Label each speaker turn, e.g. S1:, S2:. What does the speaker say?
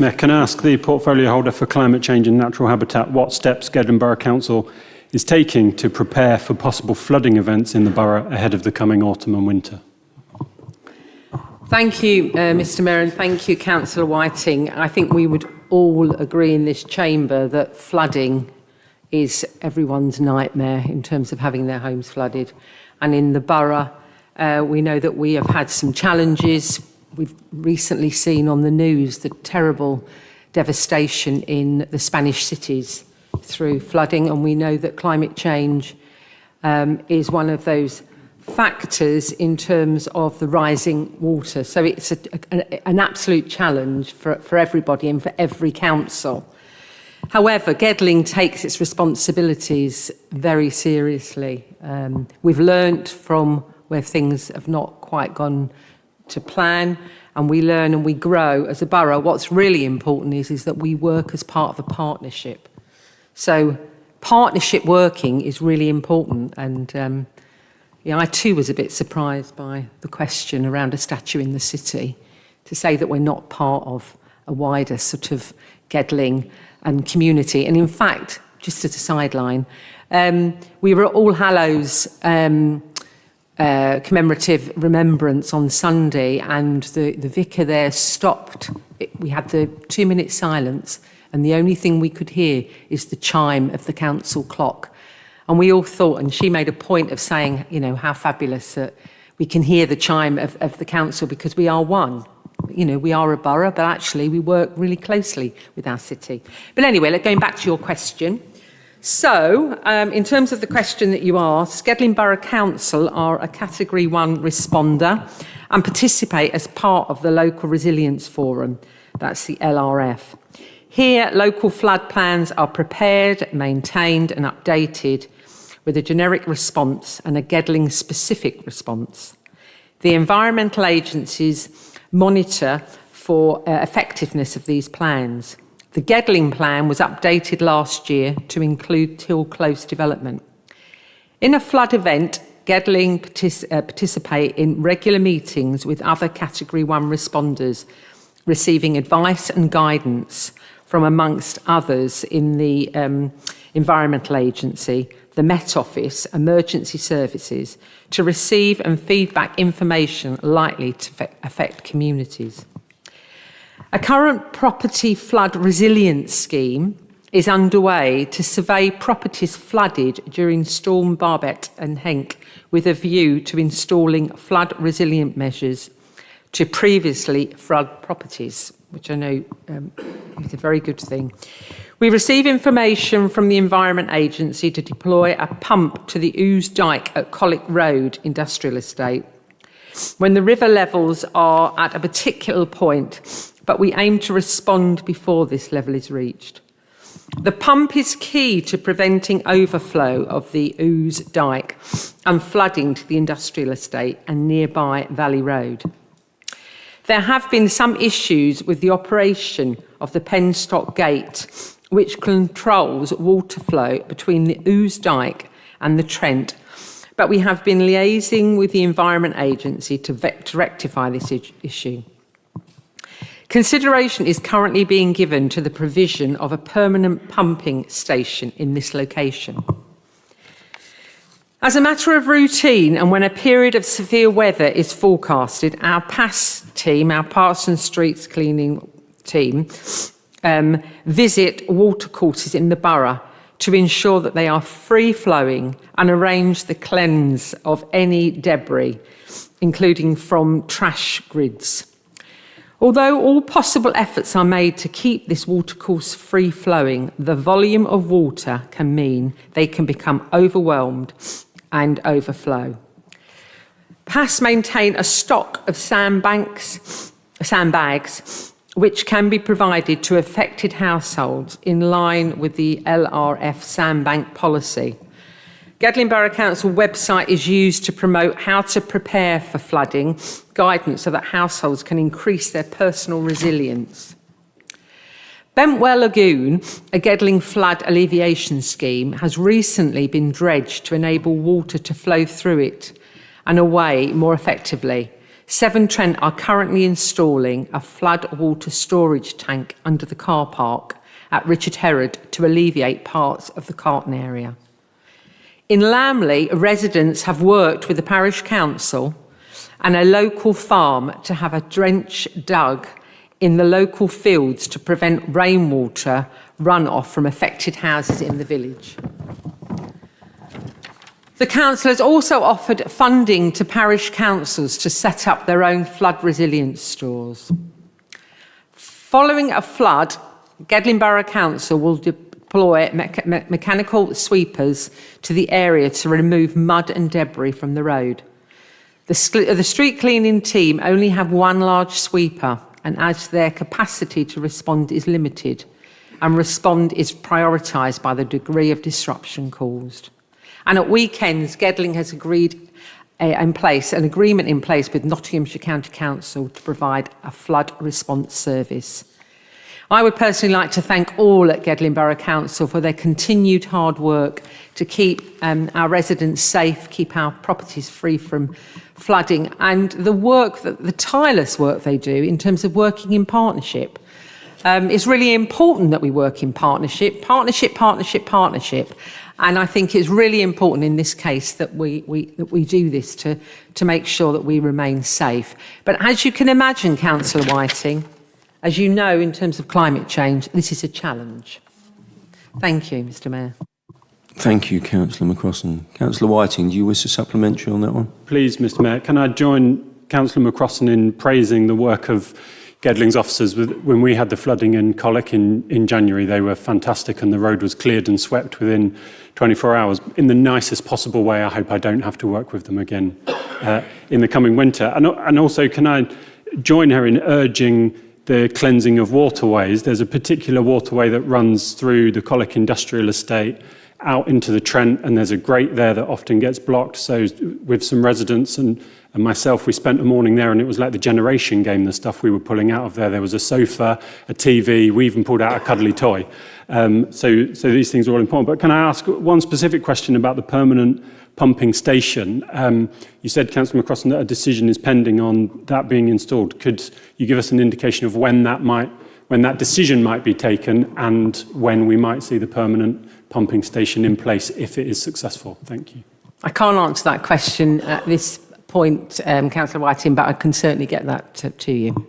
S1: Mayor, can I ask the portfolio holder for climate change and natural habitat what steps Gedling Borough Council is taking to prepare for possible flooding events in the borough ahead of the coming autumn and winter?
S2: Thank you, Mr Mayor, and thank you, Councillor Whiting. I think we would all agree in this chamber that flooding is everyone's nightmare in terms of having their homes flooded. And in the borough, we know that we have had some challenges. We've recently seen on the news the terrible devastation in the Spanish cities through flooding, and we know that climate change is one of those factors in terms of the rising water. So it's an absolute challenge for everybody and for every council. However, Gedling takes its responsibilities very seriously. We've learnt from where things have not quite gone to plan, and we learn and we grow as a borough. What's really important is that we work as part of a partnership. So partnership working is really important, and I too was a bit surprised by the question around a statue in the city, to say that we're not part of a wider sort of Gedling and community. And in fact, just as a sideline, we were at All Hallows commemorative remembrance on Sunday, and the vicar there stopped. We had the 2-minute silence, and the only thing we could hear is the chime of the council clock. And we all thought, and she made a point of saying, how fabulous that we can hear the chime of the council, because we are one. We are a borough, but actually we work really closely with our city. But anyway, going back to your question. So, in terms of the question that you asked, Gedling Borough Council are a Category 1 responder and participate as part of the Local Resilience Forum. That's the LRF. Here, local flood plans are prepared, maintained and updated with a generic response and a Gedling-specific response. The environmental agencies monitor for effectiveness of these plans. The Gedling plan was updated last year to include Till Close development. In a flood event, Gedling participate in regular meetings with other Category 1 responders, receiving advice and guidance from, amongst others, in the Environmental Agency, the Met Office, Emergency Services, to receive and feedback information likely to affect communities. A current property flood resilience scheme is underway to survey properties flooded during Storm Barbet and Henk, with a view to installing flood resilient measures to previously flood properties, which I know is a very good thing. We receive information from the Environment Agency to deploy a pump to the Ouse Dyke at Cllr Road Industrial Estate when the river levels are at a particular point, but we aim to respond before this level is reached. The pump is key to preventing overflow of the Ouse Dyke and flooding to the industrial estate and nearby Valley Road. There have been some issues with the operation of the Penstock Gate, which controls water flow between the Ouse Dyke and the Trent, but we have been liaising with the Environment Agency to rectify this issue. Consideration is currently being given to the provision of a permanent pumping station in this location. As a matter of routine, and when a period of severe weather is forecasted, our PAS team, our Parks and Streets Cleaning team, visit watercourses in the borough to ensure that they are free-flowing and arrange the cleanse of any debris, including from trash grids. Although all possible efforts are made to keep this watercourse free-flowing, the volume of water can mean they can become overwhelmed and overflow. PAS maintain a stock of sandbags, which can be provided to affected households in line with the LRF sandbank policy. Gedling Borough Council website is used to promote how to prepare for flooding guidance so that households can increase their personal resilience. Bentwell Lagoon, a Gedling flood alleviation scheme, has recently been dredged to enable water to flow through it and away more effectively, Severn Trent are currently installing a flood water storage tank under the car park at Richard Herod to alleviate parts of the Carlton area. In Lamley, residents have worked with the parish council and a local farm to have a trench dug in the local fields to prevent rainwater runoff from affected houses in the village. The council has also offered funding to parish councils to set up their own flood resilience stores. Following a flood, Gedling Borough Council will deploy mechanical sweepers to the area to remove mud and debris from the road. The street cleaning team only have one large sweeper, and as their capacity to respond is limited, and respond is prioritised by the degree of disruption caused. And at weekends, Gedling has agreed an agreement in place with Nottinghamshire County Council to provide a flood response service. I would personally like to thank all at Gedling Borough Council for their continued hard work to keep our residents safe, keep our properties free from flooding, and the tireless work they do in terms of working in partnership. It's really important that we work in partnership. And I think it's really important in this case that we do this to make sure that we remain safe. But as you can imagine, Councillor Whiting, as you know, in terms of climate change, this is a challenge. Thank you, Mr. Mayor.
S3: Thank you, Councillor McCrossan. Councillor Whiting, do you wish a supplementary on that one?
S1: Please, Mr. Mayor, can I join Councillor McCrossan in praising the work of Gedling's officers? When we had the flooding in Cllr in January, they were fantastic, and the road was cleared and swept within 24 hours in the nicest possible way. I hope I don't have to work with them again in the coming winter. And also, can I join her in urging the cleansing of waterways? There's a particular waterway that runs through the Cllr Industrial Estate out into the Trent, and there's a grate there that often gets blocked. So with some residents and myself, we spent a morning there, and it was like the generation game, the stuff we were pulling out of there. There was a sofa, a TV, we even pulled out a cuddly toy. So these things are all important. But can I ask one specific question about the permanent pumping station? You said, Councillor McCrossan, that a decision is pending on that being installed. Could you give us an indication of when that decision might be taken and when we might see the permanent pumping station in place if it is successful? Thank you.
S2: I can't answer that question at this point, Councillor Whiting, but I can certainly get that to you.